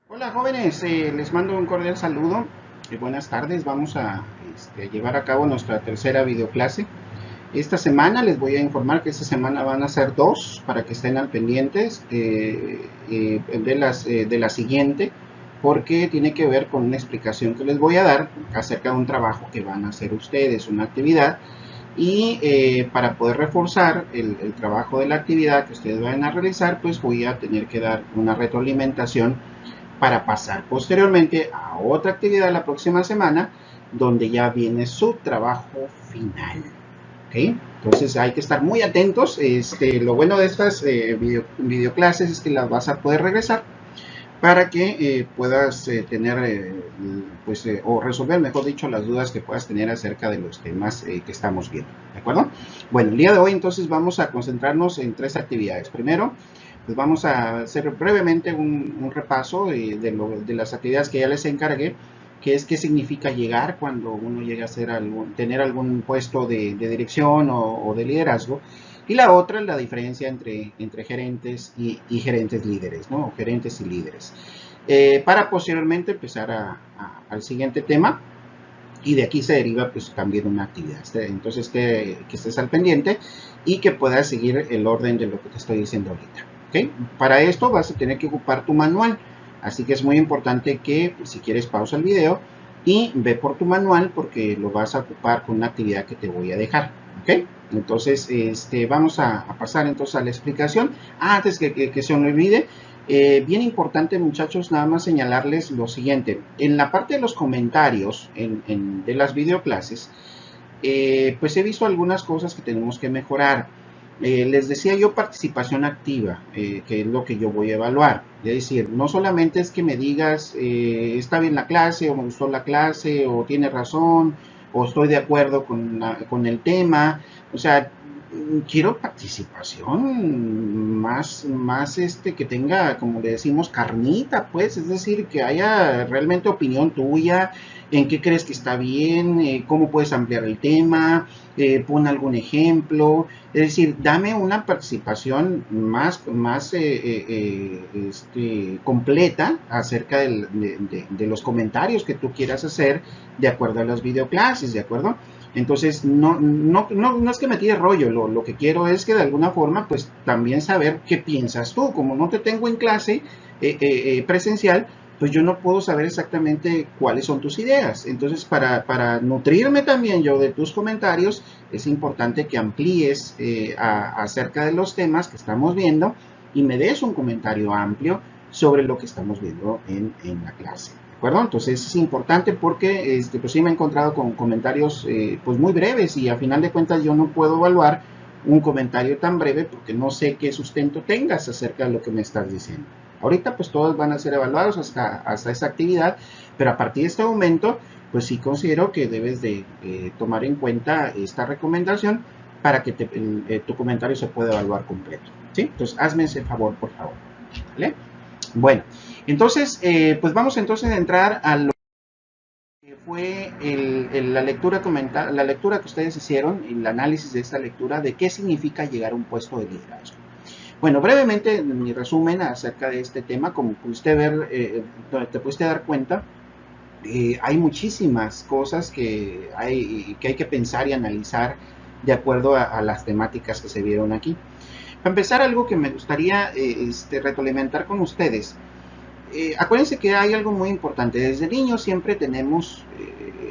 Hola jóvenes, les mando un cordial saludo y buenas tardes. Vamos a llevar a cabo nuestra tercera videoclase. Esta semana les voy a informar que esta semana van a ser dos para que estén al pendientes de la siguiente, porque tiene que ver con una explicación que les voy a dar acerca de un trabajo que van a hacer ustedes, una actividad. Y para poder reforzar el trabajo de la actividad que ustedes van a realizar, pues voy a tener que dar una retroalimentación para pasar posteriormente a otra actividad la próxima semana donde ya viene su trabajo final. ¿Okay? Entonces hay que estar muy atentos. Lo bueno de estas videoclases es que las vas a poder regresar para que puedas tener, o resolver, mejor dicho, las dudas que puedas tener acerca de los temas que estamos viendo. ¿De acuerdo? Bueno, el día de hoy entonces vamos a concentrarnos en tres actividades. Primero, pues vamos a hacer brevemente un repaso de las actividades que ya les encargué, que es qué significa llegar cuando uno llega a tener algún puesto de dirección o de liderazgo. Y la otra es la diferencia entre gerentes y gerentes líderes, ¿no? O gerentes y líderes. Para posteriormente empezar al siguiente tema, y de aquí se deriva pues también una actividad. Entonces que estés al pendiente y que puedas seguir el orden de lo que te estoy diciendo ahorita. ¿Okay? Para esto vas a tener que ocupar tu manual, así que es muy importante que si quieres pausa el video y ve por tu manual porque lo vas a ocupar con una actividad que te voy a dejar. ¿Okay? Entonces vamos a pasar entonces a la explicación. Antes que se me olvide, bien importante muchachos, nada más señalarles lo siguiente. En la parte de los comentarios de las videoclases, pues he visto algunas cosas que tenemos que mejorar. Les decía yo participación activa, que es lo que yo voy a evaluar. Es decir, no solamente es que me digas, está bien la clase, o me gustó la clase, o tiene razón, o estoy de acuerdo con el tema. O sea, quiero participación más que tenga, como le decimos, carnita, pues, es decir, que haya realmente opinión tuya, en qué crees que está bien, cómo puedes ampliar el tema, pon algún ejemplo, es decir, dame una participación más completa acerca de los comentarios que tú quieras hacer de acuerdo a las videoclases, ¿de acuerdo? Entonces, no es que me tire rollo, lo que quiero es que de alguna forma, pues también saber qué piensas tú. Como no te tengo en clase presencial, pues yo no puedo saber exactamente cuáles son tus ideas. Entonces, para nutrirme también yo de tus comentarios, es importante que amplíes acerca de los temas que estamos viendo y me des un comentario amplio sobre lo que estamos viendo en la clase. ¿De acuerdo? Entonces es importante porque pues sí me he encontrado con comentarios pues muy breves y a final de cuentas yo no puedo evaluar un comentario tan breve porque no sé qué sustento tengas acerca de lo que me estás diciendo. Ahorita pues todos van a ser evaluados hasta esa actividad, pero a partir de este momento pues sí considero que debes de tomar en cuenta esta recomendación para que tu comentario se pueda evaluar completo. ¿Sí? Entonces hazme ese favor, por favor. ¿Vale? Bueno, entonces, pues vamos entonces a entrar a lo que fue la lectura que ustedes hicieron, el análisis de esta lectura, de qué significa llegar a un puesto de liderazgo. Bueno, brevemente, mi resumen acerca de este tema, como pudiste ver, te pudiste dar cuenta, hay muchísimas cosas que hay que pensar y analizar de acuerdo a las temáticas que se vieron aquí. Para empezar, algo que me gustaría retroalimentar con ustedes. Acuérdense que hay algo muy importante. Desde niños siempre tenemos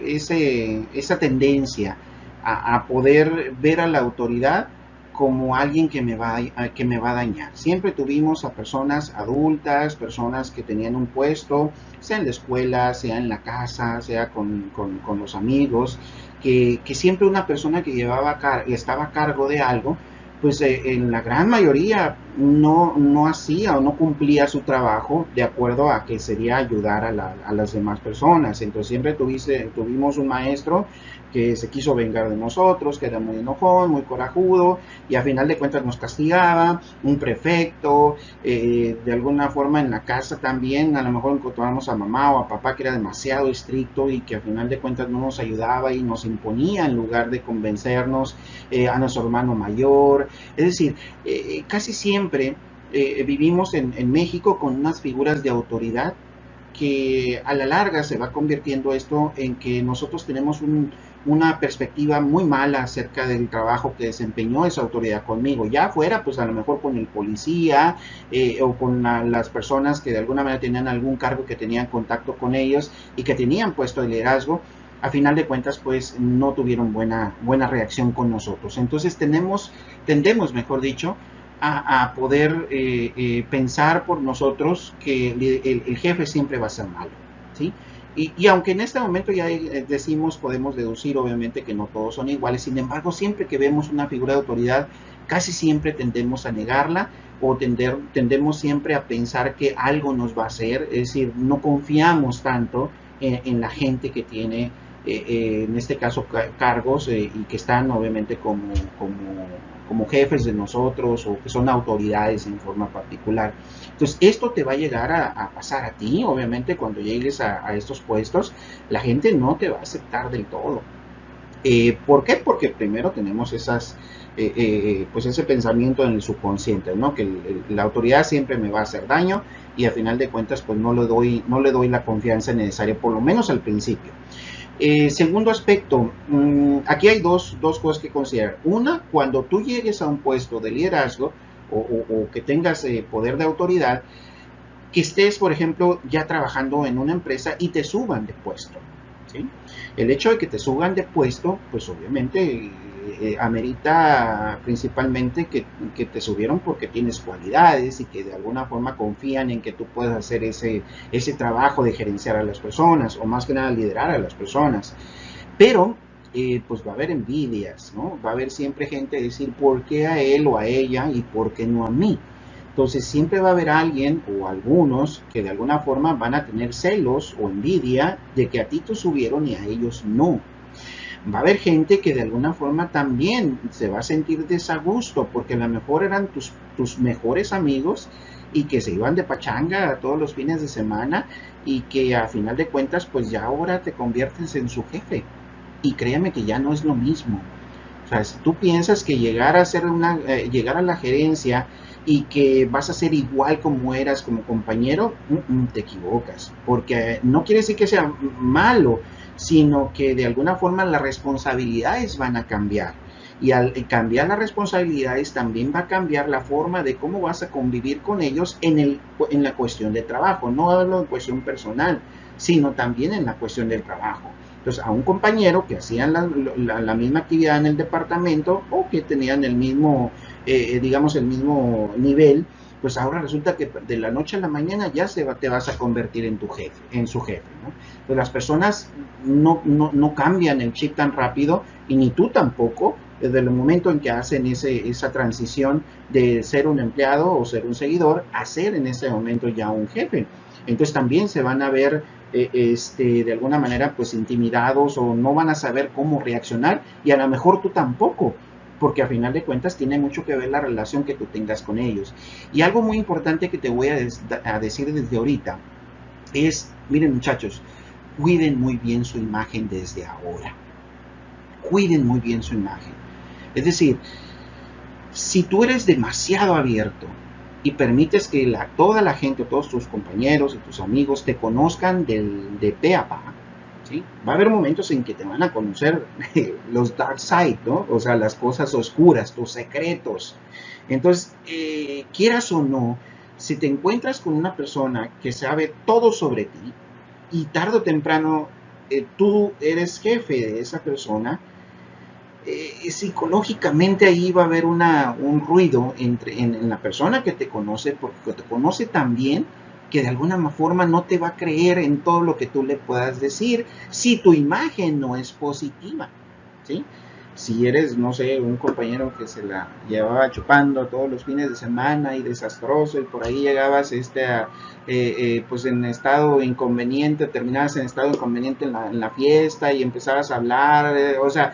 esa tendencia a poder ver a la autoridad como alguien que me va a dañar. Siempre tuvimos a personas adultas, personas que tenían un puesto, sea en la escuela, sea en la casa, sea con los amigos, que siempre una persona que estaba a cargo de algo, pues en la gran mayoría no hacía o no cumplía su trabajo de acuerdo a que sería ayudar a las demás personas. Entonces siempre tuvimos un maestro que se quiso vengar de nosotros, que era muy enojón, muy corajudo, y a final de cuentas nos castigaba, un prefecto, de alguna forma en la casa también, a lo mejor encontrábamos a mamá o a papá que era demasiado estricto y que a final de cuentas no nos ayudaba y nos imponía en lugar de convencernos, a nuestro hermano mayor. Es decir, casi siempre vivimos en México con unas figuras de autoridad que a la larga se va convirtiendo esto en que nosotros tenemos una perspectiva muy mala acerca del trabajo que desempeñó esa autoridad conmigo. Ya fuera, pues a lo mejor con el policía o con las personas que de alguna manera tenían algún cargo, que tenían contacto con ellos y que tenían puesto de liderazgo, a final de cuentas, pues no tuvieron buena reacción con nosotros. Entonces tendemos, mejor dicho, a poder pensar por nosotros que el jefe siempre va a ser malo, ¿sí? Y aunque en este momento ya decimos, podemos deducir obviamente que no todos son iguales, sin embargo, siempre que vemos una figura de autoridad, casi siempre tendemos a negarla o tendemos siempre a pensar que algo nos va a hacer, es decir, no confiamos tanto en la gente que tiene, en este caso, cargos y que están obviamente como jefes de nosotros o que son autoridades en forma particular. Entonces, esto te va a llegar a pasar a ti, obviamente, cuando llegues a estos puestos, la gente no te va a aceptar del todo. ¿Por qué? Porque primero tenemos pues ese pensamiento en el subconsciente, ¿no? Que la autoridad siempre me va a hacer daño y a final de cuentas, pues no le doy la confianza necesaria, por lo menos al principio. Segundo aspecto, aquí hay dos cosas que considerar. Una, cuando tú llegues a un puesto de liderazgo o que tengas poder de autoridad, que estés, por ejemplo, ya trabajando en una empresa y te suban de puesto, ¿sí? El hecho de que te suban de puesto, pues obviamente amerita principalmente que te subieron porque tienes cualidades y que de alguna forma confían en que tú puedas hacer ese trabajo de gerenciar a las personas o más que nada liderar a las personas. Pero pues va a haber envidias, ¿no? Va a haber siempre gente decir por qué a él o a ella y por qué no a mí. Entonces siempre va a haber alguien o algunos que de alguna forma van a tener celos o envidia de que a ti te subieron y a ellos no. Va a haber gente que de alguna forma también se va a sentir desagusto porque a lo mejor eran tus mejores amigos y que se iban de pachanga todos los fines de semana y que a final de cuentas pues ya ahora te conviertes en su jefe. Y créeme que ya no es lo mismo. O sea, si tú piensas que llegar a la gerencia y que vas a ser igual como eras como compañero, te equivocas. Porque no quiere decir que sea malo, sino que de alguna forma las responsabilidades van a cambiar. Y al cambiar las responsabilidades también va a cambiar la forma de cómo vas a convivir con ellos en la cuestión de trabajo. No hablo en cuestión personal, sino también en la cuestión del trabajo. Entonces, a un compañero que hacían la misma actividad en el departamento o que tenían el mismo, digamos, el mismo nivel, pues ahora resulta que de la noche a la mañana ya te vas a convertir en su jefe, ¿no? Pues las personas no cambian el chip tan rápido y ni tú tampoco, desde el momento en que hacen esa transición de ser un empleado o ser un seguidor a ser en ese momento ya un jefe. Entonces también se van a ver de alguna manera pues intimidados o no van a saber cómo reaccionar y a lo mejor tú tampoco, porque a final de cuentas tiene mucho que ver la relación que tú tengas con ellos. Y algo muy importante que te voy a decir desde ahorita es, miren muchachos, cuiden muy bien su imagen desde ahora. Cuiden muy bien su imagen. Es decir, si tú eres demasiado abierto y permites que toda la gente, todos tus compañeros y tus amigos te conozcan de pe a pa, ¿sí? Va a haber momentos en que te van a conocer los dark side, ¿no? O sea, las cosas oscuras, tus secretos. Entonces, quieras o no, si te encuentras con una persona que sabe todo sobre ti y tarde o temprano tú eres jefe de esa persona, psicológicamente ahí va a haber un ruido en la persona que te conoce, porque te conoce tan bien que de alguna forma no te va a creer en todo lo que tú le puedas decir si tu imagen no es positiva, ¿sí? Si eres, no sé, un compañero que se la llevaba chupando todos los fines de semana y desastroso y por ahí llegabas pues en estado inconveniente, terminabas en estado inconveniente en la fiesta y empezabas a hablar, o sea,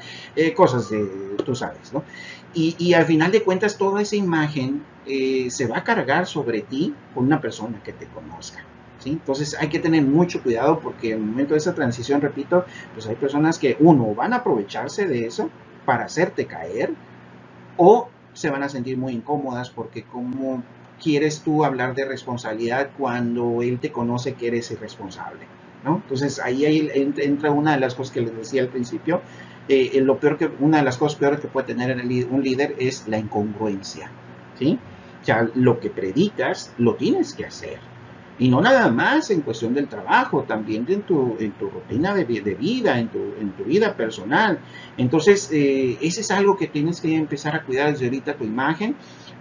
cosas tú sabes, ¿no? Y al final de cuentas toda esa imagen se va a cargar sobre ti con una persona que te conozca, ¿sí? Entonces hay que tener mucho cuidado porque en el momento de esa transición, repito, pues hay personas que van a aprovecharse de eso para hacerte caer o se van a sentir muy incómodas porque como quieres tú hablar de responsabilidad cuando él te conoce que eres irresponsable, ¿no? Entonces ahí entra una de las cosas que les decía al principio. Una de las cosas peores que puede tener un líder es la incongruencia, ¿sí? O sea, lo que predicas lo tienes que hacer. Y no nada más en cuestión del trabajo, también en tu rutina de vida, en tu vida personal. Entonces, ese es algo que tienes que empezar a cuidar desde ahorita, tu imagen,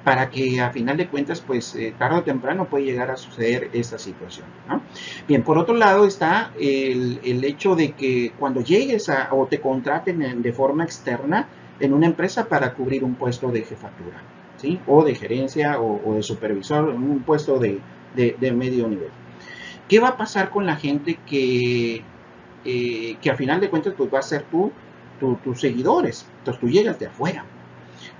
para que a final de cuentas, pues tarde o temprano puede llegar a suceder esta situación, ¿no? Bien, por otro lado está el hecho de que cuando llegues o te contraten de forma externa en una empresa para cubrir un puesto de jefatura, ¿sí? O de gerencia o de supervisor, un puesto de medio nivel. ¿Qué va a pasar con la gente que a final de cuentas pues va a ser tus seguidores? Entonces tú llegas de afuera.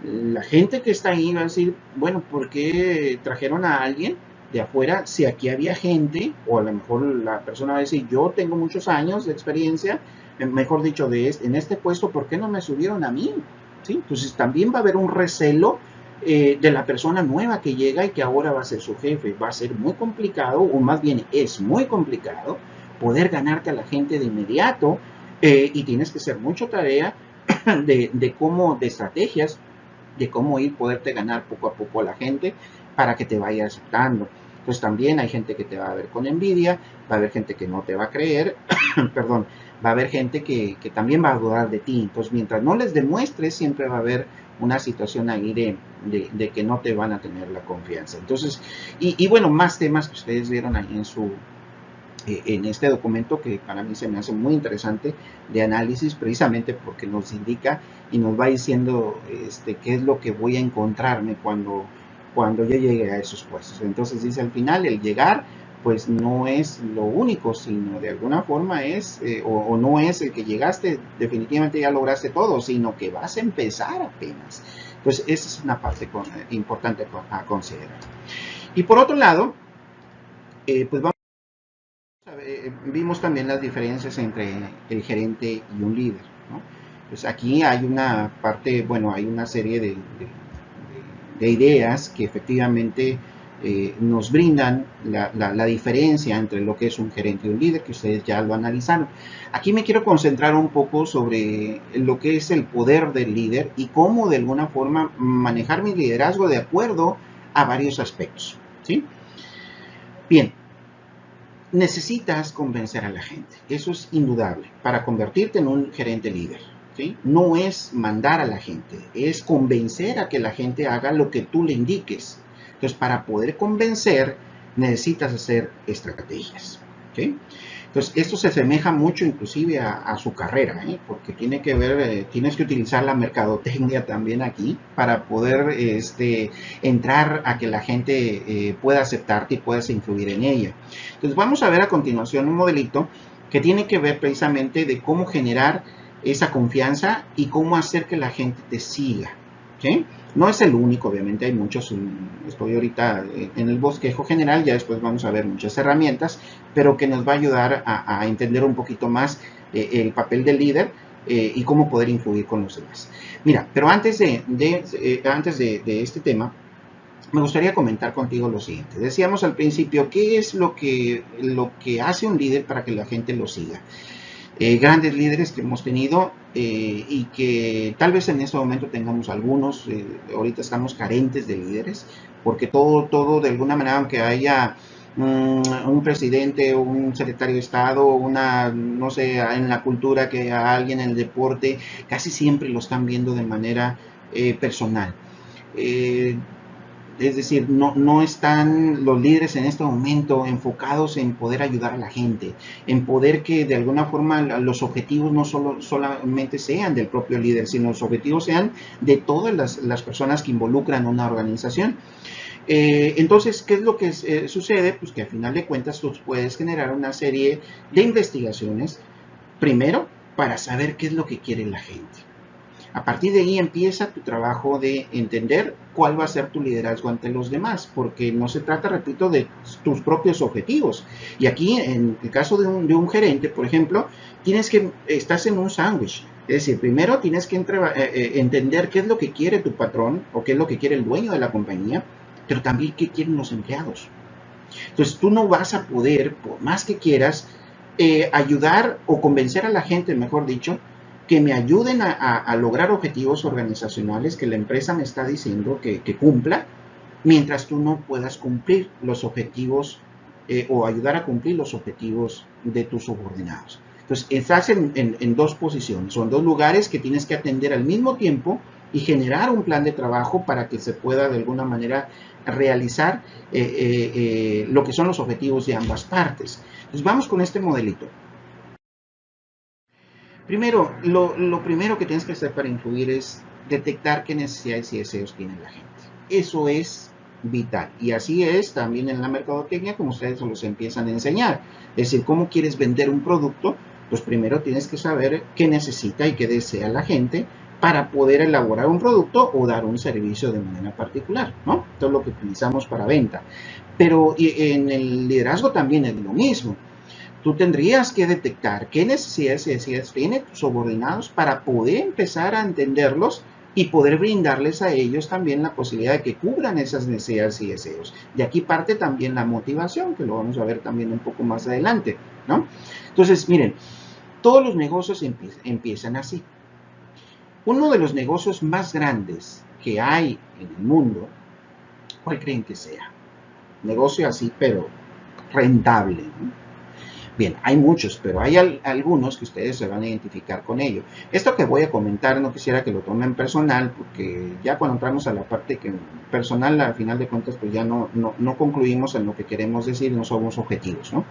La gente que está ahí va a decir, bueno, ¿por qué trajeron a alguien de afuera si aquí había gente? O a lo mejor la persona va a decir, yo tengo muchos años de experiencia, mejor dicho, en este puesto, ¿por qué no me subieron a mí? ¿Sí? Entonces también va a haber un recelo de la persona nueva que llega y que ahora va a ser su jefe. Va a ser muy complicado, o más bien es muy complicado, poder ganarte a la gente de inmediato, y tienes que hacer mucha tarea de estrategias, de cómo ir poderte ganar poco a poco a la gente para que te vaya aceptando. Entonces también hay gente que te va a ver con envidia, va a haber gente que no te va a creer, perdón, va a haber gente que también va a dudar de ti. Entonces mientras no les demuestres, siempre va a haber una situación ahí de que no te van a tener la confianza. Entonces, y bueno, más temas que ustedes vieron ahí en este documento, que para mí se me hace muy interesante de análisis, precisamente porque nos indica y nos va diciendo qué es lo que voy a encontrarme cuando yo llegue a esos puestos. Entonces dice al final, el llegar pues no es lo único, sino de alguna forma es, o no es el que llegaste, definitivamente ya lograste todo, sino que vas a empezar apenas. Entonces esa es una parte importante a considerar. Y por otro lado, pues vamos a ver, vimos también las diferencias entre el gerente y un líder, ¿no? Pues aquí hay una parte, bueno, hay una serie de ideas que efectivamente nos brindan la diferencia entre lo que es un gerente y un líder, que ustedes ya lo analizaron. Aquí me quiero concentrar un poco sobre lo que es el poder del líder y cómo de alguna forma manejar mi liderazgo de acuerdo a varios aspectos, ¿sí? Bien, necesitas convencer a la gente, eso es indudable, para convertirte en un gerente líder, ¿sí? No es mandar a la gente, es convencer a que la gente haga lo que tú le indiques. Entonces, para poder convencer, necesitas hacer estrategias, ¿sí? Entonces, esto se asemeja mucho inclusive a su carrera, ¿eh? Porque tiene que ver, tienes que utilizar la mercadotecnia también aquí para poder entrar a que la gente pueda aceptarte y puedas influir en ella. Entonces, vamos a ver a continuación un modelito que tiene que ver precisamente de cómo generar esa confianza y cómo hacer que la gente te siga, ¿sí? No es el único, obviamente hay muchos, estoy ahorita en el bosquejo general, ya después vamos a ver muchas herramientas, pero que nos va a ayudar a entender un poquito más el papel del líder y cómo poder influir con los demás. Mira, pero antes de este tema, me gustaría comentar contigo lo siguiente. Decíamos al principio, ¿qué es lo que hace un líder para que la gente lo siga? Grandes líderes que hemos tenido y que tal vez en este momento tengamos algunos, ahorita estamos carentes de líderes, porque todo de alguna manera, aunque haya un presidente, un secretario de Estado, no sé, en la cultura, que a alguien en el deporte, casi siempre lo están viendo de manera personal. Es decir, no están los líderes en este momento enfocados en poder ayudar a la gente, en poder que de alguna forma los objetivos no solamente sean del propio líder, sino los objetivos sean de todas las personas que involucran una organización. Entonces, ¿qué es lo que sucede? Pues que al final de cuentas tú puedes generar una serie de investigaciones, primero, para saber qué es lo que quiere la gente. A partir de ahí empieza tu trabajo de entender cuál va a ser tu liderazgo ante los demás, porque no se trata, repito, de tus propios objetivos. Y aquí, en el caso de un gerente, por ejemplo, estás en un sándwich. Es decir, primero tienes que entender qué es lo que quiere tu patrón o qué es lo que quiere el dueño de la compañía. pero también qué quieren los empleados. Entonces tú no vas a poder, por más que quieras, ayudar o convencer a la gente, mejor dicho, que me ayuden a lograr objetivos organizacionales que la empresa me está diciendo que cumpla, mientras tú no puedas cumplir los objetivos o ayudar a cumplir los objetivos de tus subordinados. Entonces, estás en dos posiciones, son dos lugares que tienes que atender al mismo tiempo y generar un plan de trabajo para que se pueda de alguna manera realizar lo que son los objetivos de ambas partes. Entonces, vamos con este modelito. Primero, lo primero que tienes que hacer para influir es detectar qué necesidades y deseos tiene la gente. Eso es vital. Y así es también en la mercadotecnia, como ustedes los empiezan a enseñar. Es decir, cómo quieres vender un producto, pues primero tienes que saber qué necesita y qué desea la gente para poder elaborar un producto o dar un servicio de manera particular, ¿no? Esto es lo que utilizamos para venta. Pero en el liderazgo también es lo mismo. Tú tendrías que detectar qué necesidades y deseos tienen tus subordinados para poder empezar a entenderlos y poder brindarles a ellos también la posibilidad de que cubran esas necesidades y deseos. De aquí parte también la motivación, que lo vamos a ver también un poco más adelante, ¿no? Entonces, miren, todos los negocios empiezan así. Uno de los negocios más grandes que hay en el mundo, ¿cuál creen que sea? Negocio así, pero rentable, ¿no? Bien, hay muchos, pero hay algunos que ustedes se van a identificar con ello. Esto que voy a comentar no quisiera que lo tomen personal, porque ya cuando entramos a la parte que personal, al final de cuentas, pues ya no concluimos en lo que queremos decir, no somos objetivos, ¿no?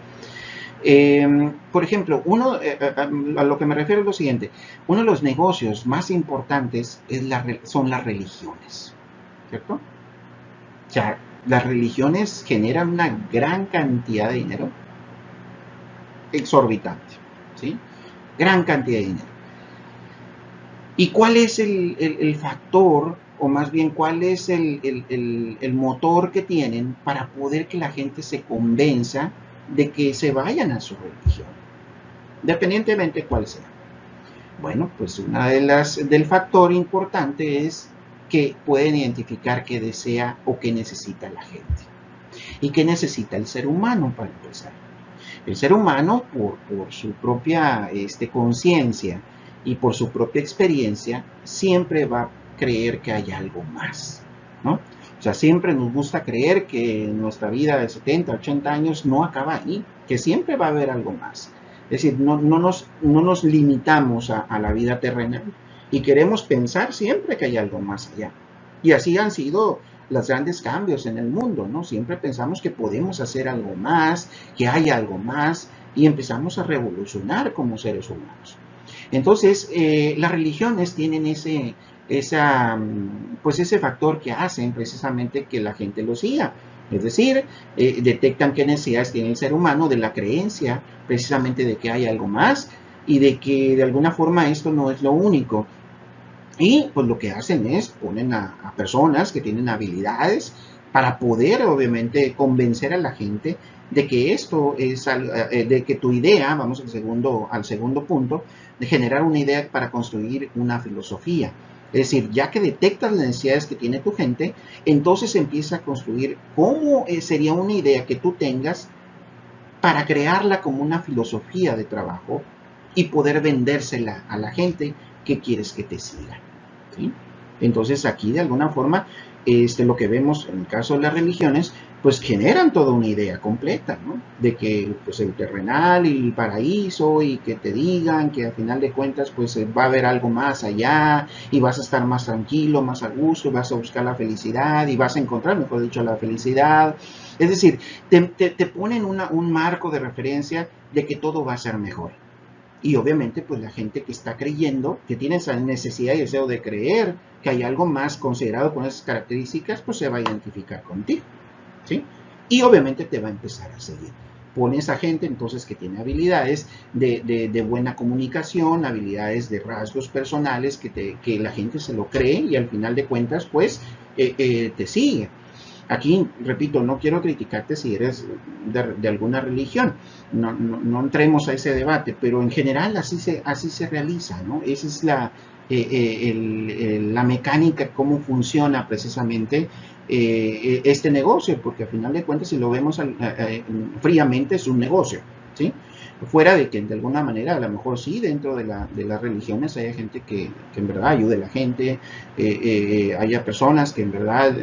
Por ejemplo, a lo que me refiero es lo siguiente. Uno de los negocios más importantes son las religiones, ¿cierto? O sea, las religiones generan una gran cantidad de dinero, exorbitante, ¿sí? Gran cantidad de dinero. ¿Y cuál es el factor, o más bien cuál es el motor que tienen para poder que la gente se convenza de que se vayan a su religión? Independientemente cuál sea. Bueno, pues una del factor importante es que pueden identificar qué desea o qué necesita la gente. ¿Y qué necesita el ser humano para empezar? El ser humano, por su propia conciencia y por su propia experiencia, siempre va a creer que hay algo más, ¿no? O sea, siempre nos gusta creer que nuestra vida de 70, 80 años no acaba ahí, que siempre va a haber algo más. Es decir, no nos limitamos a la vida terrenal y queremos pensar siempre que hay algo más allá. Y así han sido los grandes cambios en el mundo, ¿no? Siempre pensamos que podemos hacer algo más, que hay algo más, y empezamos a revolucionar como seres humanos. Entonces, las religiones tienen ese factor que hacen precisamente que la gente lo siga. Es decir, detectan qué necesidades tiene el ser humano de la creencia precisamente de que hay algo más y de que de alguna forma esto no es lo único. Y pues lo que hacen es ponen a personas que tienen habilidades para poder obviamente convencer a la gente de que esto es, de que tu idea, vamos al segundo punto, de generar una idea para construir una filosofía. Es decir, ya que detectas las necesidades que tiene tu gente, entonces empieza a construir cómo sería una idea que tú tengas para crearla como una filosofía de trabajo y poder vendérsela a la gente que quieres que te siga. ¿Sí? Entonces aquí de alguna forma lo que vemos en el caso de las religiones pues generan toda una idea completa, ¿no? De que pues el terrenal y el paraíso y que te digan que al final de cuentas pues va a haber algo más allá y vas a estar más tranquilo, más a gusto, vas a buscar la felicidad y vas a encontrar, mejor dicho, la felicidad. Es decir, te ponen un marco de referencia de que todo va a ser mejor. Y obviamente, pues la gente que está creyendo, que tiene esa necesidad y deseo de creer que hay algo más considerado con esas características, pues se va a identificar contigo, ¿sí? Y obviamente te va a empezar a seguir. Pones a gente entonces que tiene habilidades de buena comunicación, habilidades de rasgos personales, que la gente se lo cree y al final de cuentas, pues, te sigue. Aquí, repito, no quiero criticarte si eres de alguna religión, no entremos a ese debate, pero en general así se realiza, ¿no? Esa es la mecánica, cómo funciona precisamente este negocio, porque al final de cuentas, si lo vemos fríamente, es un negocio, ¿sí? Fuera de que de alguna manera, a lo mejor sí, dentro de las religiones haya gente que en verdad ayude a la gente, haya personas que en verdad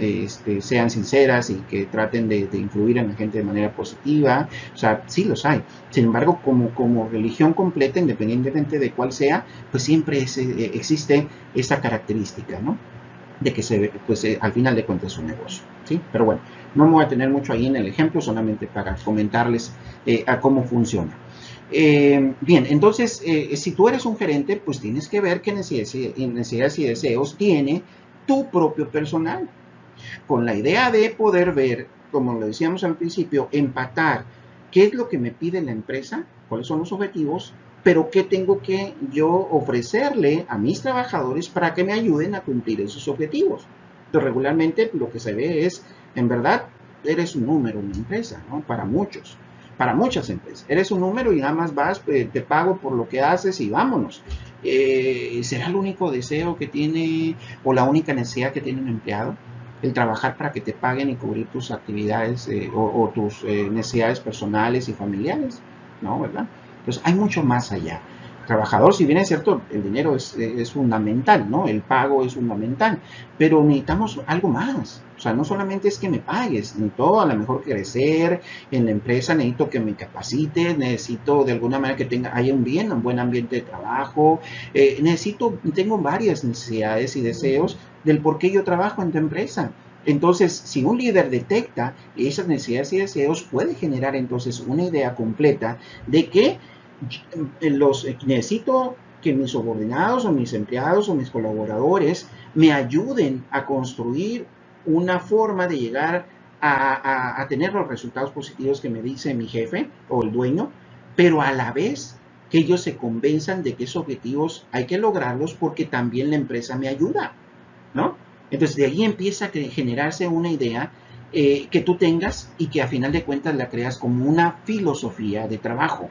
sean sinceras y que traten de influir en la gente de manera positiva, o sea, sí los hay. Sin embargo, como religión completa, independientemente de cuál sea, pues siempre existe esa característica, ¿no? De que al final de cuentas es un negocio, ¿sí? Pero bueno, no me voy a tener mucho ahí en el ejemplo, solamente para comentarles a cómo funciona. Bien, entonces, si tú eres un gerente, pues tienes que ver qué necesidades y deseos tiene tu propio personal, con la idea de poder ver, como lo decíamos al principio, empatar qué es lo que me pide la empresa, cuáles son los objetivos, pero qué tengo que yo ofrecerle a mis trabajadores para que me ayuden a cumplir esos objetivos. Entonces, regularmente lo que se ve es, en verdad, eres un número en la empresa, ¿no? Para muchas empresas. Eres un número y nada más vas, te pago por lo que haces y vámonos. ¿Será el único deseo que tiene o la única necesidad que tiene un empleado? El trabajar para que te paguen y cubrir tus actividades o tus necesidades personales y familiares, ¿no? ¿Verdad? Entonces hay mucho más allá. Trabajador, si bien es cierto, el dinero es fundamental, ¿no? El pago es fundamental, pero necesitamos algo más. O sea, no solamente es que me pagues, necesito a lo mejor crecer en la empresa, necesito que me capacite, necesito de alguna manera que haya un buen ambiente de trabajo, tengo varias necesidades y deseos del por qué yo trabajo en tu empresa. Entonces, si un líder detecta esas necesidades y deseos, puede generar entonces una idea completa de que necesito que mis subordinados o mis empleados o mis colaboradores me ayuden a construir una forma de llegar a tener los resultados positivos que me dice mi jefe o el dueño, pero a la vez que ellos se convenzan de que esos objetivos hay que lograrlos porque también la empresa me ayuda, ¿no? Entonces de ahí empieza a generarse una idea que tú tengas y que a final de cuentas la creas como una filosofía de trabajo.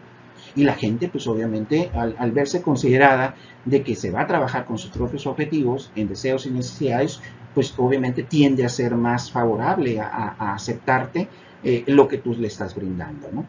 Y la gente, pues obviamente, al verse considerada de que se va a trabajar con sus propios objetivos, en deseos y necesidades, pues obviamente tiende a ser más favorable a aceptarte lo que tú le estás brindando, ¿no?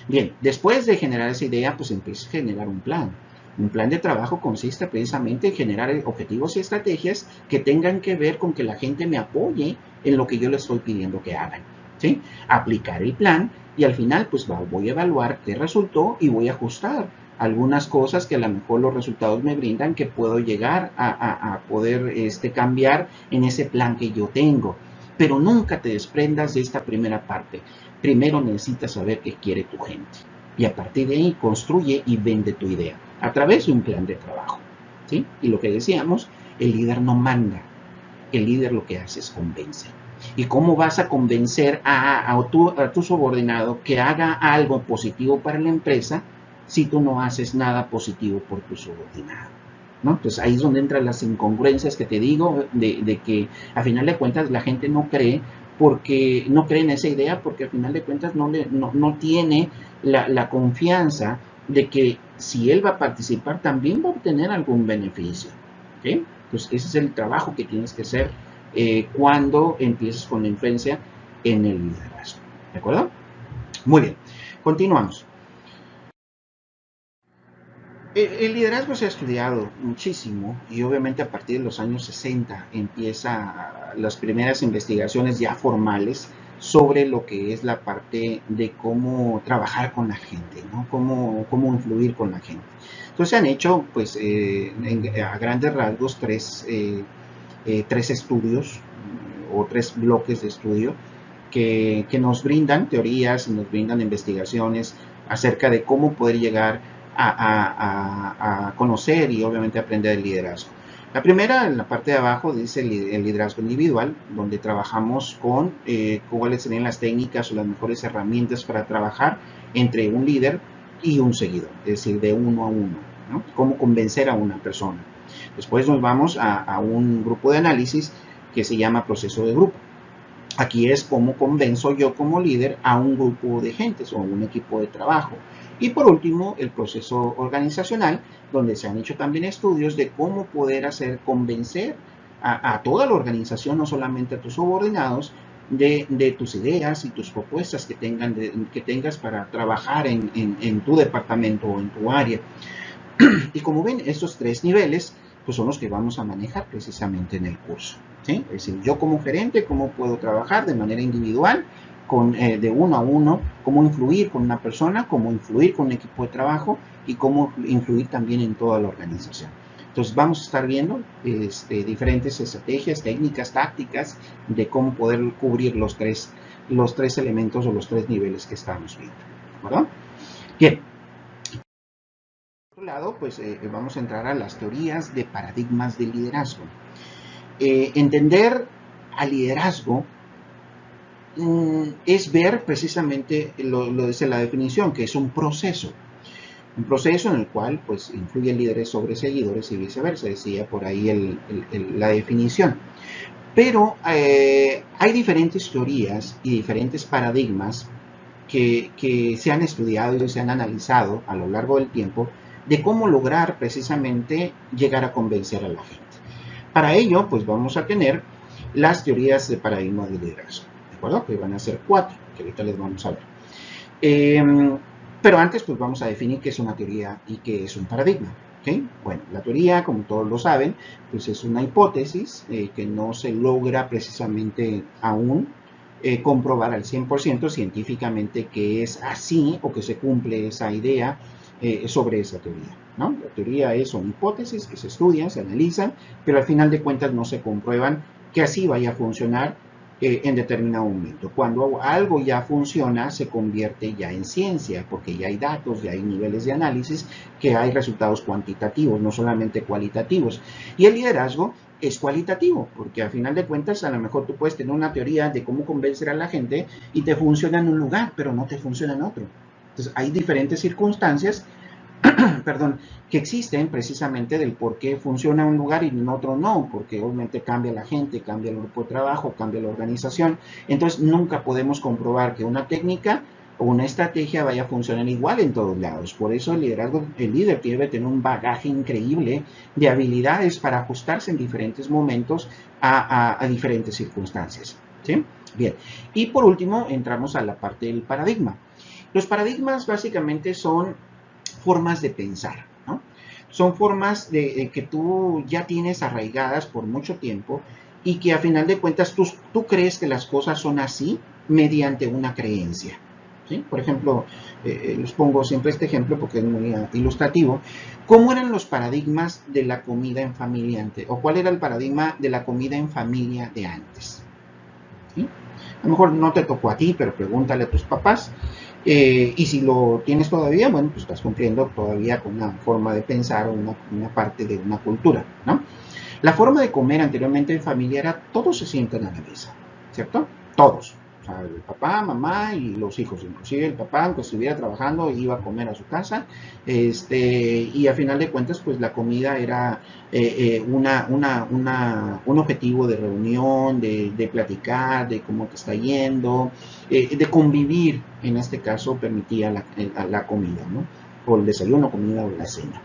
Bien, después de generar esa idea, pues empieza a generar un plan. Un plan de trabajo consiste precisamente en generar objetivos y estrategias que tengan que ver con que la gente me apoye en lo que yo le estoy pidiendo que hagan, ¿sí? Aplicar el plan y al final pues voy a evaluar qué resultó y voy a ajustar algunas cosas que a lo mejor los resultados me brindan que puedo llegar a poder cambiar en ese plan que yo tengo. Pero nunca te desprendas de esta primera parte. Primero necesitas saber qué quiere tu gente. Y a partir de ahí construye y vende tu idea a través de un plan de trabajo, ¿sí? Y lo que decíamos, el líder no manda, el líder lo que hace es convence. ¿Y cómo vas a convencer a tu subordinado que haga algo positivo para la empresa si tú no haces nada positivo por tu subordinado? ¿No? Entonces ahí es donde entran las incongruencias que te digo de que a final de cuentas la gente no cree porque no cree en esa idea porque a final de cuentas no tiene la confianza de que si él va a participar también va a obtener algún beneficio. ¿Okay? Entonces ese es el trabajo que tienes que hacer cuando empiezas con la influencia en el liderazgo. ¿De acuerdo? Muy bien, continuamos. El liderazgo se ha estudiado muchísimo y obviamente a partir de los años 60 empiezan las primeras investigaciones ya formales sobre lo que es la parte de cómo trabajar con la gente, ¿no? Cómo influir con la gente. Entonces se han hecho, pues, a grandes rasgos, tres estudios o tres bloques de estudio que nos brindan teorías y nos brindan investigaciones acerca de cómo poder llegar a conocer y obviamente aprender el liderazgo. La primera, en la parte de abajo, dice el liderazgo individual, donde trabajamos con cuáles serían las técnicas o las mejores herramientas para trabajar entre un líder y un seguidor, es decir, de uno a uno, ¿no? Cómo convencer a una persona. Después nos vamos a un grupo de análisis que se llama proceso de grupo. Aquí es cómo convenzo yo como líder a un grupo de gentes o a un equipo de trabajo. Y por último, el proceso organizacional, donde se han hecho también estudios de cómo poder hacer convencer a toda la organización, no solamente a tus subordinados, de tus ideas y tus propuestas que tengas para trabajar en tu departamento o en tu área. Y como ven, estos 3 niveles pues son los que vamos a manejar precisamente en el curso, ¿sí? Es decir, yo como gerente, cómo puedo trabajar de manera individual, de uno a uno, cómo influir con una persona, cómo influir con un equipo de trabajo y cómo influir también en toda la organización. Entonces vamos a estar viendo diferentes estrategias, técnicas, tácticas de cómo poder cubrir los tres elementos o los 3 niveles que estamos viendo, ¿verdad? Bien. Por otro lado, pues vamos a entrar a las teorías de paradigmas de liderazgo. Entender al liderazgo es ver precisamente lo dice la definición, que es un proceso en el cual pues influyen líderes sobre seguidores y viceversa, decía por ahí la definición. Pero hay diferentes teorías y diferentes paradigmas que se han estudiado y se han analizado a lo largo del tiempo de cómo lograr precisamente llegar a convencer a la gente. Para ello, pues vamos a tener las teorías de paradigmas de liderazgo, ¿de acuerdo? Que van a ser 4, que ahorita les vamos a ver. Pero antes, pues vamos a definir qué es una teoría y qué es un paradigma. ¿Okay? Bueno, la teoría, como todos lo saben, pues es una hipótesis que no se logra precisamente aún comprobar al 100% científicamente que es así o que se cumple esa idea sobre esa teoría, ¿no? La teoría son hipótesis que se estudian, se analizan, pero al final de cuentas no se comprueban que así vaya a funcionar en determinado momento. Cuando algo ya funciona, se convierte ya en ciencia, porque ya hay datos, ya hay niveles de análisis, que hay resultados cuantitativos, no solamente cualitativos. Y el liderazgo es cualitativo, porque al final de cuentas a lo mejor tú puedes tener una teoría de cómo convencer a la gente y te funciona en un lugar, pero no te funciona en otro. Entonces hay diferentes circunstancias perdón, que existen precisamente del por qué funciona un lugar y en otro no, porque obviamente cambia la gente, cambia el grupo de trabajo, cambia la organización. Entonces nunca podemos comprobar que una técnica o una estrategia vaya a funcionar igual en todos lados. Por eso el líder debe tener un bagaje increíble de habilidades para ajustarse en diferentes momentos a diferentes circunstancias. ¿Sí? Bien. Y por último, entramos a la parte del paradigma. Los paradigmas básicamente son formas de pensar, ¿no? Son formas de que tú ya tienes arraigadas por mucho tiempo y que a final de cuentas tú crees que las cosas son así mediante una creencia. ¿Sí? Por ejemplo, les pongo siempre este ejemplo porque es muy ilustrativo. ¿Cómo eran los paradigmas de la comida en familia antes? ¿O cuál era el paradigma de la comida en familia de antes? ¿Sí? A lo mejor no te tocó a ti, pero pregúntale a tus papás. Y si lo tienes todavía, bueno, pues estás cumpliendo todavía con una forma de pensar o una parte de una cultura, ¿no? La forma de comer anteriormente en familia era todos se sientan a la mesa, ¿cierto? Todos. O sea, el papá, mamá y los hijos. Inclusive el papá, aunque estuviera trabajando, iba a comer a su casa. Y a final de cuentas, pues la comida era un objetivo de reunión, de platicar, de cómo te está yendo, de convivir. En este caso, permitía la comida, ¿no? O el desayuno, comida o la cena.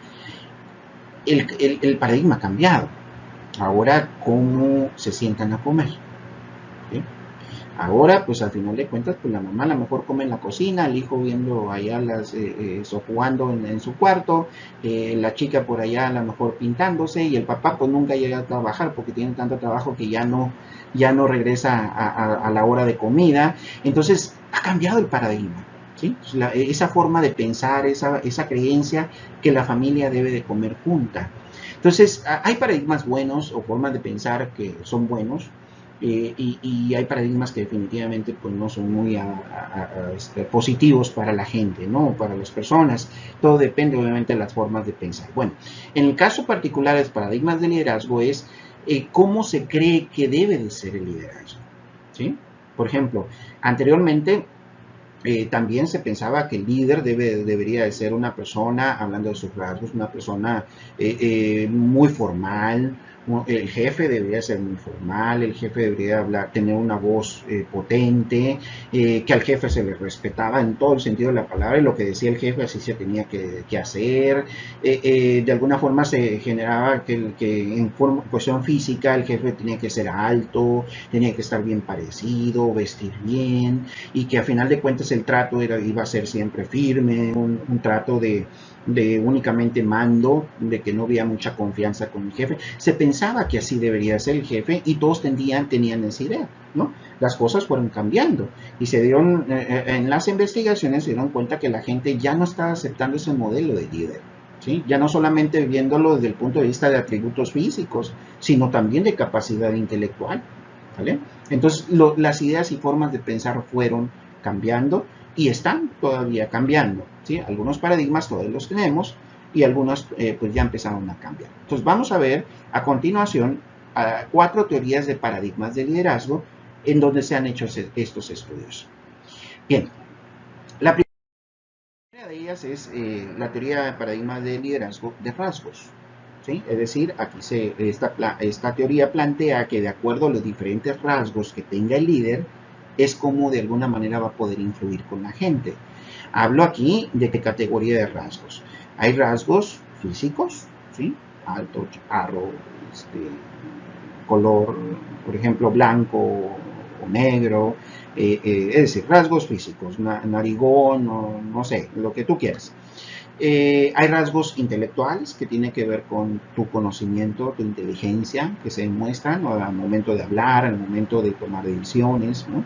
El paradigma ha cambiado. Ahora, ¿cómo se sientan a comer? ¿Sí? Ahora, pues al final de cuentas, pues la mamá a lo mejor come en la cocina, el hijo viendo allá jugando en su cuarto, la chica por allá a lo mejor pintándose y el papá pues nunca llega a trabajar porque tiene tanto trabajo que ya no regresa a la hora de comida. Entonces, ha cambiado el paradigma. ¿Sí? Esa forma de pensar, esa creencia que la familia debe de comer junta. Entonces, hay paradigmas buenos o formas de pensar que son buenos y hay paradigmas que definitivamente pues, no son muy positivos para la gente, ¿no? Para las personas. Todo depende obviamente de las formas de pensar. Bueno, en el caso particular de los paradigmas de liderazgo es cómo se cree que debe de ser el liderazgo. ¿Sí? Por ejemplo, anteriormente También se pensaba que el líder debería de ser una persona, hablando de sus rasgos, una persona muy formal. El jefe debería ser muy formal, el jefe debería tener una voz potente, que al jefe se le respetaba en todo el sentido de la palabra, y lo que decía el jefe así se tenía que hacer. De alguna forma se generaba que en cuestión física el jefe tenía que ser alto, tenía que estar bien parecido, vestir bien, y que a final de cuentas el trato iba a ser siempre firme, un trato de únicamente mando, de que no había mucha confianza con el jefe. Se pensaba que así debería ser el jefe y todos tenían esa idea, ¿no? Las cosas fueron cambiando y se dieron, en las investigaciones se dieron cuenta que la gente ya no estaba aceptando ese modelo de líder. ¿Sí? Ya no solamente viéndolo desde el punto de vista de atributos físicos, sino también de capacidad intelectual. ¿Vale? Entonces, las ideas y formas de pensar fueron cambiando y están todavía cambiando. ¿Sí? Algunos paradigmas todavía los tenemos y algunos pues ya empezaron a cambiar. Entonces, vamos a ver a continuación 4 teorías de paradigmas de liderazgo en donde se han hecho estos estudios. Bien, la primera de ellas es la teoría de paradigmas de liderazgo de rasgos. ¿Sí? Es decir, aquí esta teoría plantea que de acuerdo a los diferentes rasgos que tenga el líder, es como de alguna manera va a poder influir con la gente. Hablo aquí de qué categoría de rasgos. Hay rasgos físicos, ¿sí? Alto, chaparro, color, por ejemplo, blanco o negro, es decir, rasgos físicos, narigón, no sé, lo que tú quieras. Hay rasgos intelectuales que tienen que ver con tu conocimiento, tu inteligencia, que se demuestran, ¿no?, al momento de hablar, al momento de tomar decisiones, ¿no?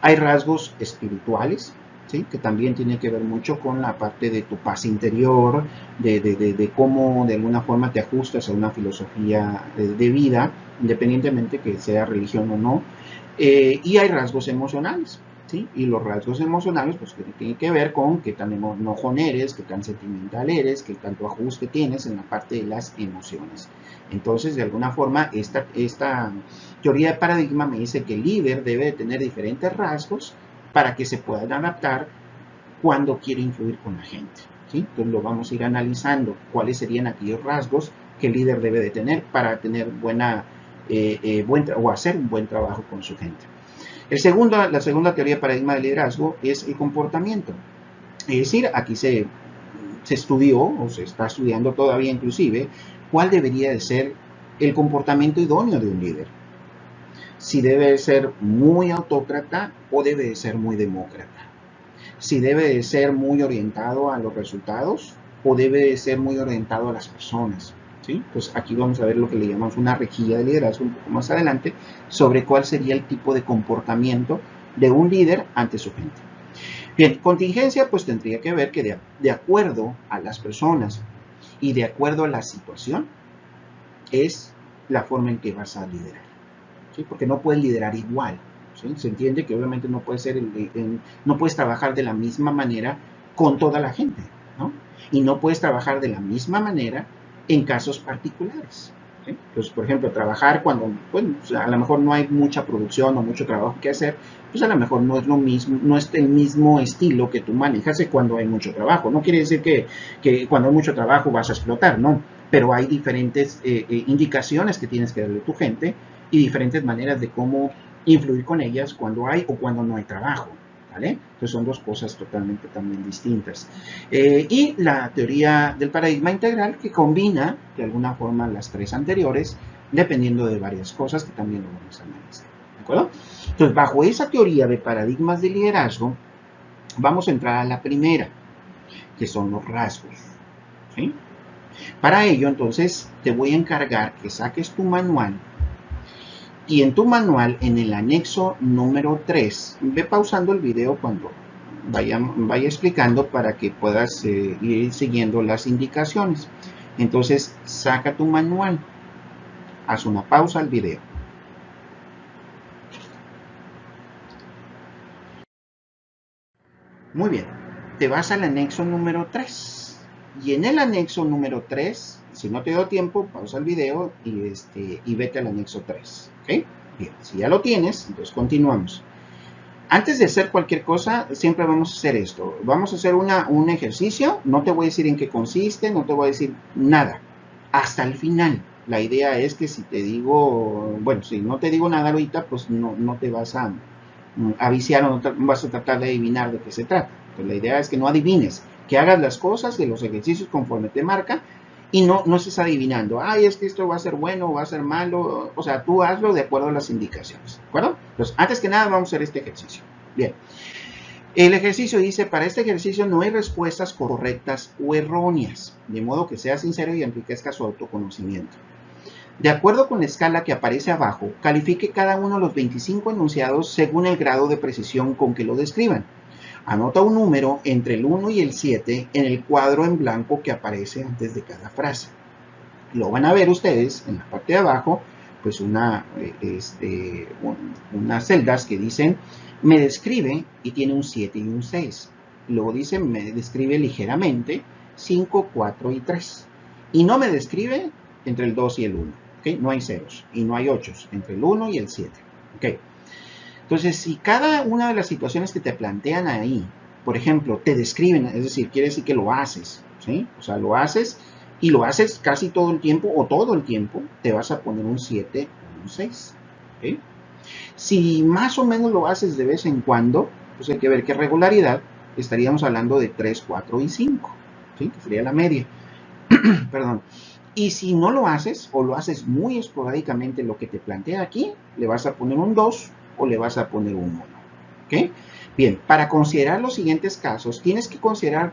Hay rasgos espirituales, ¿sí?, que también tienen que ver mucho con la parte de tu paz interior, de cómo de alguna forma te ajustas a una filosofía de vida, independientemente que sea religión o no. Y hay rasgos emocionales, ¿sí? Y los rasgos emocionales pues tienen que ver con qué tan enojón eres, qué tan sentimental eres, qué tanto ajuste tienes en la parte de las emociones. Entonces, de alguna forma, esta teoría de paradigma me dice que el líder debe de tener diferentes rasgos para que se puedan adaptar cuando quiere influir con la gente, ¿sí? Entonces lo vamos a ir analizando, cuáles serían aquellos rasgos que el líder debe de tener para tener o hacer un buen trabajo con su gente. La segunda teoría de paradigma de liderazgo es el comportamiento. Es decir, aquí se estudió, o se está estudiando todavía inclusive, cuál debería de ser el comportamiento idóneo de un líder. Si debe de ser muy autócrata o debe de ser muy demócrata. Si debe de ser muy orientado a los resultados o debe de ser muy orientado a las personas. ¿Sí? Pues aquí vamos a ver lo que le llamamos una rejilla de liderazgo un poco más adelante, sobre cuál sería el tipo de comportamiento de un líder ante su gente. Bien, contingencia pues tendría que ver que de acuerdo a las personas y de acuerdo a la situación es la forma en que vas a liderar, ¿sí? Porque no puedes liderar igual, ¿sí? Se entiende que obviamente no puedes trabajar de la misma manera con toda la gente, ¿no? Y no puedes trabajar de la misma manera en casos particulares, ¿sí? Entonces, por ejemplo, trabajar cuando, bueno, o sea, a lo mejor no hay mucha producción o mucho trabajo que hacer, pues a lo mejor no es lo mismo, no es el mismo estilo que tú manejas cuando hay mucho trabajo. No quiere decir que cuando hay mucho trabajo vas a explotar, no, pero hay diferentes indicaciones que tienes que darle a tu gente y diferentes maneras de cómo influir con ellas cuando hay o cuando no hay trabajo, ¿vale? Entonces son dos cosas totalmente también distintas. Y la teoría del paradigma integral, que combina de alguna forma las tres anteriores, dependiendo de varias cosas que también lo vamos a analizar, ¿de acuerdo? Entonces, bajo esa teoría de paradigmas de liderazgo, vamos a entrar a la primera, que son los rasgos, ¿sí? Para ello, entonces, te voy a encargar que saques tu manual y en tu manual, en el anexo número 3, ve pausando el video cuando vaya explicando para que puedas ir siguiendo las indicaciones. Entonces, saca tu manual, haz una pausa al video. Muy bien, te vas al anexo número 3. Y en el anexo número 3, si no te dio tiempo, pausa el video y vete al anexo 3. ¿Ok? Bien, si ya lo tienes, entonces continuamos. Antes de hacer cualquier cosa, siempre vamos a hacer esto. Vamos a hacer un ejercicio. No te voy a decir en qué consiste, no te voy a decir nada. Hasta el final. La idea es que si te digo, bueno, si no te digo nada ahorita, pues no te vas a viciar o no vas a tratar de adivinar de qué se trata. Entonces, la idea es que no adivines, que hagas las cosas de los ejercicios conforme te marca y no estés adivinando, ay, es que esto va a ser bueno o va a ser malo. O sea, tú hazlo de acuerdo a las indicaciones, ¿de acuerdo? Entonces, antes que nada vamos a hacer este ejercicio. Bien. El ejercicio dice, para este ejercicio no hay respuestas correctas o erróneas, de modo que sea sincero y enriquezca su autoconocimiento. De acuerdo con la escala que aparece abajo, califique cada uno de los 25 enunciados según el grado de precisión con que lo describan. Anota un número entre el 1 y el 7 en el cuadro en blanco que aparece antes de cada frase. Lo van a ver ustedes en la parte de abajo, pues unas celdas que dicen me describe y tiene un 7 y un 6. Luego dice me describe ligeramente 5, 4 y 3. Y no me describe entre el 2 y el 1. ¿Okay? No hay ceros y no hay 8 entre el 1 y el 7. ¿Okay? Entonces, si cada una de las situaciones que te plantean ahí, por ejemplo, te describen, es decir, quiere decir que lo haces, ¿sí? O sea, lo haces y lo haces casi todo el tiempo o todo el tiempo, te vas a poner un 7 o un 6. ¿Okay? Si más o menos lo haces de vez en cuando, pues hay que ver qué regularidad, estaríamos hablando de 3, 4 y 5, ¿sí? Que sería la media. Perdón. Y si no lo haces o lo haces muy esporádicamente lo que te plantea aquí, le vas a poner un 2 o le vas a poner un 1. ¿Okay? Bien, para considerar los siguientes casos, tienes que considerar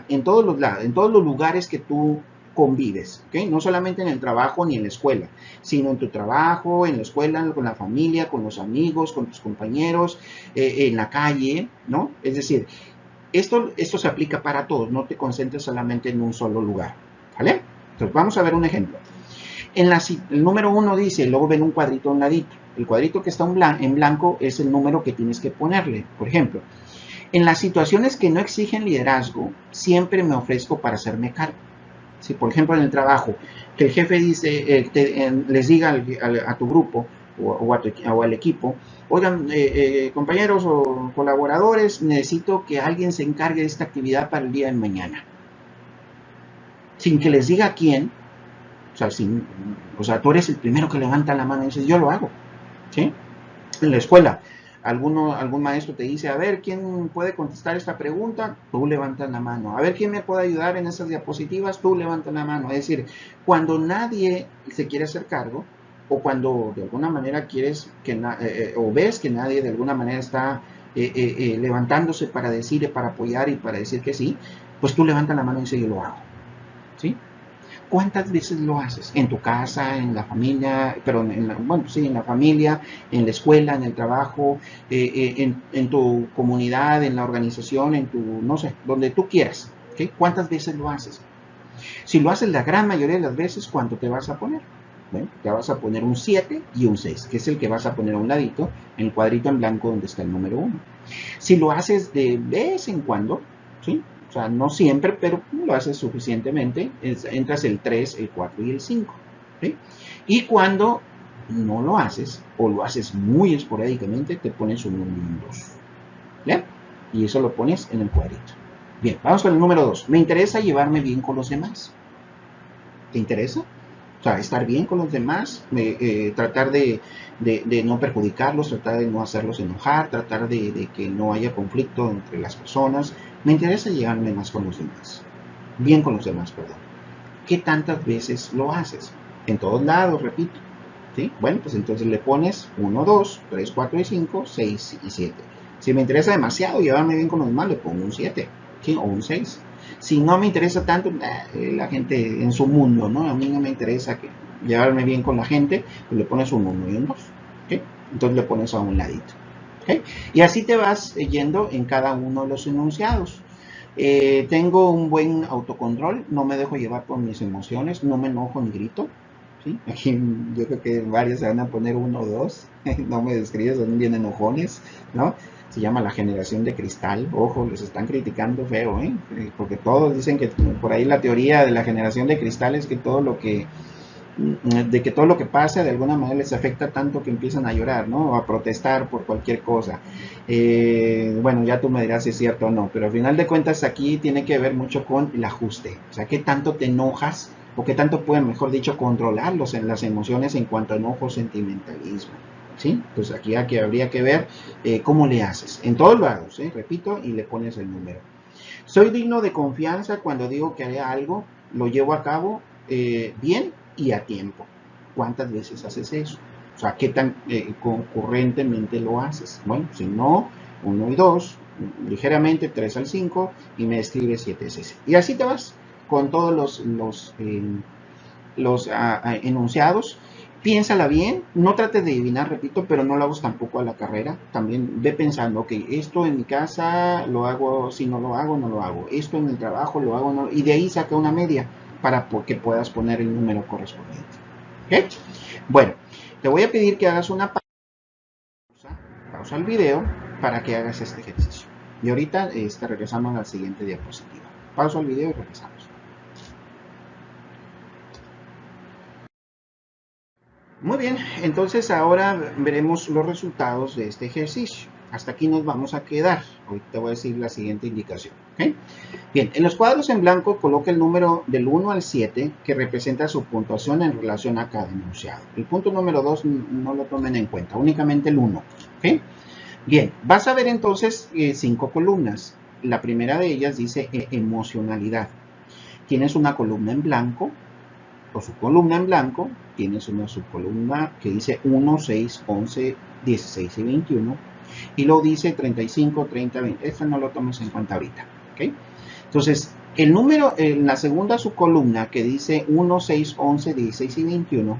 en todos los lugares que tú convives, ¿okay? No solamente en el trabajo ni en la escuela, sino en tu trabajo, en la escuela, con la familia, con los amigos, con tus compañeros, en la calle, ¿no? Es decir, esto se aplica para todos, no te concentres solamente en un solo lugar, ¿vale? Entonces vamos a ver un ejemplo. El número 1 dice, luego ven un cuadrito a un ladito. El cuadrito que está en blanco es el número que tienes que ponerle. Por ejemplo, en las situaciones que no exigen liderazgo, siempre me ofrezco para hacerme cargo. Si, por ejemplo, en el trabajo, que el jefe dice, les diga a tu grupo o al equipo, oigan, compañeros o colaboradores, necesito que alguien se encargue de esta actividad para el día de mañana. Sin que les diga quién, o sea, tú eres el primero que levanta la mano y dices, yo lo hago, ¿sí? En la escuela, algún maestro te dice, a ver, ¿quién puede contestar esta pregunta? Tú levantas la mano. A ver, ¿quién me puede ayudar en esas diapositivas? Tú levantas la mano. Es decir, cuando nadie se quiere hacer cargo, o cuando de alguna manera quieres o ves que nadie de alguna manera está levantándose para decir, para apoyar y para decir que sí, pues tú levantas la mano y dices, yo lo hago, ¿sí? ¿Cuántas veces lo haces? En tu casa, en la familia, pero en la familia, en la escuela, en el trabajo, en tu comunidad, en la organización, no sé, donde tú quieras. ¿Okay? ¿Cuántas veces lo haces? Si lo haces la gran mayoría de las veces, ¿cuánto te vas a poner? Bueno, te vas a poner un 7 y un 6, que es el que vas a poner a un ladito, en el cuadrito en blanco donde está el número 1. Si lo haces de vez en cuando, ¿sí? O sea, no siempre, pero lo haces suficientemente, entras el 3, el 4 y el 5. ¿Sí? Y cuando no lo haces, o lo haces muy esporádicamente, te pones un 1 y un 2. ¿Bien? Y eso lo pones en el cuadrito. Bien, vamos con el número 2. Me interesa llevarme bien con los demás. ¿Te interesa? O sea, estar bien con los demás, tratar de no perjudicarlos, tratar de no hacerlos enojar, tratar de que no haya conflicto entre las personas. Me interesa llevarme más con los demás. Bien con los demás, perdón. ¿Qué tantas veces lo haces? En todos lados, repito. ¿Sí? Bueno, pues entonces le pones 1, 2, 3, 4 y 5, 6 y 7. Si me interesa demasiado llevarme bien con los demás, le pongo un 7, ¿sí? O un 6. Si no me interesa tanto, la gente en su mundo, ¿no? A mí no me interesa llevarme bien con la gente, pues le pones un 1 y un 2. ¿Okay? Entonces le pones a un ladito. ¿Okay? Y así te vas yendo en cada uno de los enunciados. Tengo un buen autocontrol, no me dejo llevar por mis emociones, no me enojo ni grito. ¿Sí? Aquí yo creo que varios se van a poner 1 o 2, no me describes, son bien enojones, ¿no? Se llama la generación de cristal. Ojo, les están criticando feo, porque todos dicen que por ahí la teoría de la generación de cristal es que todo lo que de que todo lo que pasa de alguna manera les afecta tanto que empiezan a llorar, ¿no? O a protestar por cualquier cosa. Bueno, ya tú me dirás si es cierto o no, pero al final de cuentas aquí tiene que ver mucho con el ajuste. O sea, qué tanto te enojas o qué tanto pueden, mejor dicho, controlarlos en las emociones en cuanto a enojo, sentimentalismo. ¿Sí? Pues aquí habría que ver cómo le haces. En todos lados, repito, y le pones el número. Soy digno de confianza cuando digo que haré algo, lo llevo a cabo bien y a tiempo. ¿Cuántas veces haces eso? O sea, ¿qué tan concurrentemente lo haces? Bueno, si no, 1 y 2, ligeramente 3 al 5 y me escribes 7 es ese. Y así te vas con todos los enunciados. Piénsala bien, no trates de adivinar, repito, pero no lo hagas tampoco a la carrera. También ve pensando, ok, esto en mi casa lo hago, si no lo hago, no lo hago. Esto en el trabajo lo hago, no, y de ahí saca una media para que puedas poner el número correspondiente. ¿Ok? Bueno, te voy a pedir que hagas una pausa al video para que hagas este ejercicio. Y ahorita regresamos a la siguiente diapositiva. Pausa el video y regresamos. Muy bien, entonces ahora veremos los resultados de este ejercicio. Hasta aquí nos vamos a quedar. Hoy te voy a decir la siguiente indicación. ¿Okay? Bien, en los cuadros en blanco coloca el número del 1 al 7 que representa su puntuación en relación a cada enunciado. El punto número 2 no lo tomen en cuenta, únicamente el 1. ¿Okay? Bien, vas a ver entonces 5 columnas. La primera de ellas dice emocionalidad. Tienes una columna en blanco, o su columna en blanco, tienes una subcolumna que dice 1, 6, 11, 16 y 21, y luego dice 35, 30, 20. Esto no lo tomes en cuenta ahorita. ¿Okay? Entonces, el número en la segunda subcolumna que dice 1, 6, 11, 16 y 21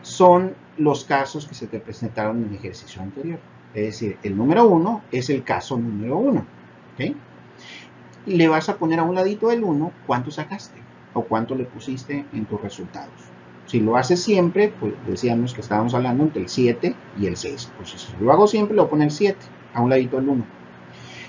son los casos que se te presentaron en el ejercicio anterior. Es decir, el número 1 es el caso número 1. ¿Okay? Le vas a poner a un ladito del 1 cuánto sacaste o cuánto le pusiste en tus resultados. Si lo haces siempre, pues decíamos que estábamos hablando entre el 7 y el 6. Pues si lo hago siempre, le voy a poner 7 a un ladito del 1.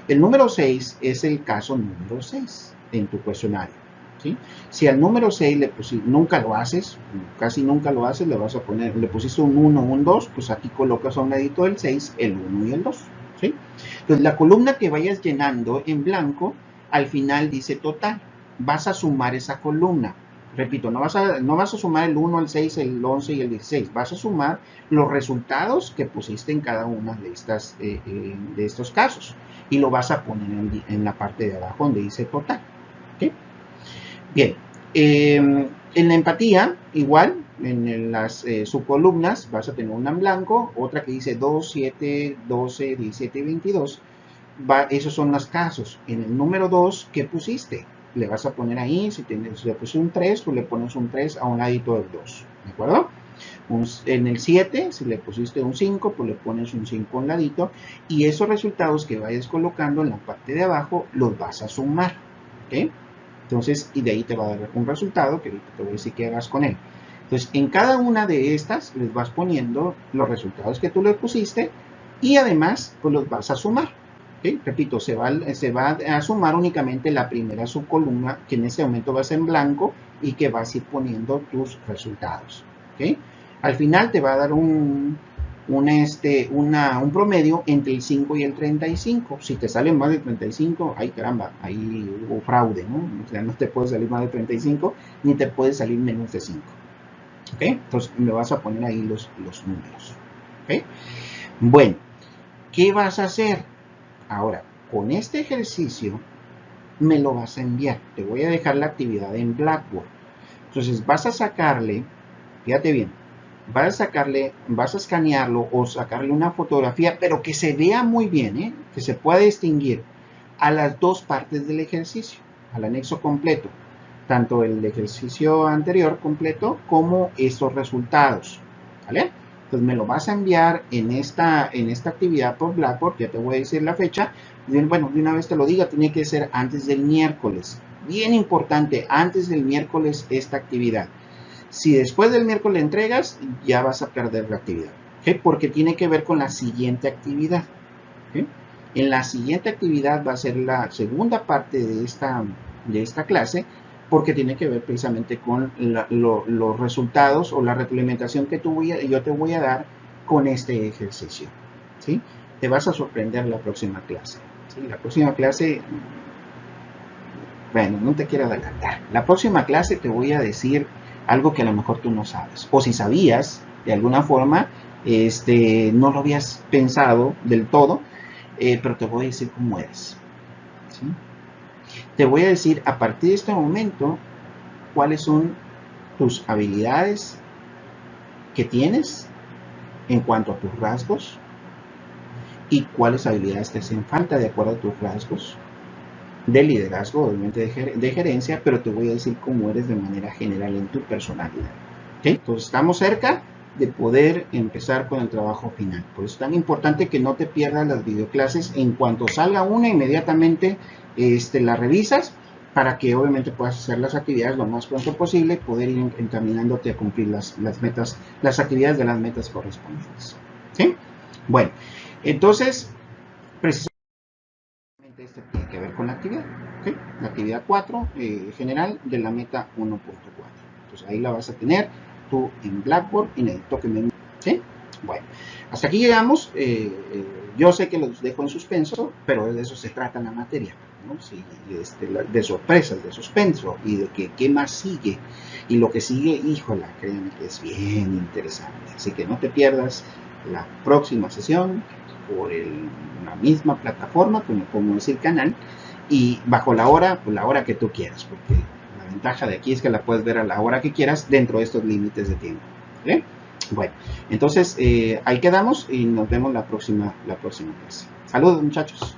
El número 6 es el caso número 6 en tu cuestionario. ¿Sí? Si al número 6 nunca lo haces, casi nunca lo haces, le vas a poner, le pusiste un 1 o un 2, pues aquí colocas a un ladito del 6 el 1 y el 2. ¿Sí? Entonces la columna que vayas llenando en blanco, al final dice total. Vas a sumar esa columna. Repito, no vas a sumar el 1, el 6, el 11 y el 16. Vas a sumar los resultados que pusiste en cada una de estos casos. Y lo vas a poner en la parte de abajo donde dice total. ¿Okay? Bien. En la empatía, igual, en las subcolumnas vas a tener una en blanco, otra que dice 2, 7, 12, 17 y 22. Esos son los casos. En el número 2, ¿qué pusiste? Le vas a poner ahí, si le puse un 3, pues le pones un 3 a un ladito del 2. ¿De acuerdo? En el 7, si le pusiste un 5, pues le pones un 5 a un ladito. Y esos resultados que vayas colocando en la parte de abajo, los vas a sumar. ¿Ok? Entonces, y de ahí te va a dar un resultado que ahorita te voy a decir qué hagas con él. Entonces, en cada una de estas les vas poniendo los resultados que tú le pusiste y además, pues los vas a sumar. ¿Okay? Repito, se va a sumar únicamente la primera subcolumna que en ese momento va a ser en blanco y que vas a ir poniendo tus resultados. ¿Okay? Al final te va a dar un promedio entre el 5 y el 35. Si te salen más de 35, ay caramba, ahí hubo fraude, ¿no? O sea, no te puede salir más de 35, ni te puede salir menos de 5. ¿Ok? Entonces me vas a poner ahí los números. ¿Ok? Bueno, ¿qué vas a hacer? Ahora, con este ejercicio me lo vas a enviar. Te voy a dejar la actividad en Blackboard. Entonces vas a sacarle, fíjate bien, vas a escanearlo o sacarle una fotografía, pero que se vea muy bien, que se pueda distinguir a las dos partes del ejercicio, al anexo completo, tanto el ejercicio anterior completo como estos resultados, ¿vale? Entonces me lo vas a enviar en esta actividad por Blackboard, ya te voy a decir la fecha. Bueno, de una vez te lo digo, tiene que ser antes del miércoles. Bien importante, antes del miércoles esta actividad. Si después del miércoles entregas, ya vas a perder la actividad. ¿Okay? Porque tiene que ver con la siguiente actividad. ¿Okay? En la siguiente actividad va a ser la segunda parte de esta clase, porque tiene que ver precisamente con los resultados o la retroalimentación que yo te voy a dar con este ejercicio, ¿sí? Te vas a sorprender la próxima clase, ¿sí? La próxima clase, bueno, no te quiero adelantar. La próxima clase te voy a decir algo que a lo mejor tú no sabes, o si sabías, de alguna forma, no lo habías pensado del todo, pero te voy a decir cómo eres, ¿sí? Te voy a decir a partir de este momento cuáles son tus habilidades que tienes en cuanto a tus rasgos y cuáles habilidades te hacen falta de acuerdo a tus rasgos de liderazgo, obviamente de gerencia, pero te voy a decir cómo eres de manera general en tu personalidad. ¿Okay? Entonces estamos cerca de poder empezar con el trabajo final. Por eso es tan importante que no te pierdas las videoclases. En cuanto salga una, inmediatamente la revisas para que obviamente puedas hacer las actividades lo más pronto posible, poder ir encaminándote a cumplir las metas, las actividades de las metas correspondientes. ¿Sí? Bueno, entonces, precisamente este tiene que ver con la actividad. ¿Okay? La actividad 4 general de la meta 1.4. Entonces ahí la vas a tener tú en Blackboard y necesito que me... ¿Sí? Bueno, hasta aquí llegamos. Yo sé que los dejo en suspenso, pero de eso se trata la materia, ¿no? Sí, de sorpresas, de suspenso y de que qué más sigue. Y lo que sigue, híjola, créanme que es bien interesante. Así que no te pierdas la próxima sesión por la misma plataforma, como decir canal, y bajo la hora, pues la hora que tú quieras, porque la ventaja de aquí es que la puedes ver a la hora que quieras dentro de estos límites de tiempo. ¿Vale? Bueno, entonces ahí quedamos y nos vemos la próxima clase. Saludos, muchachos.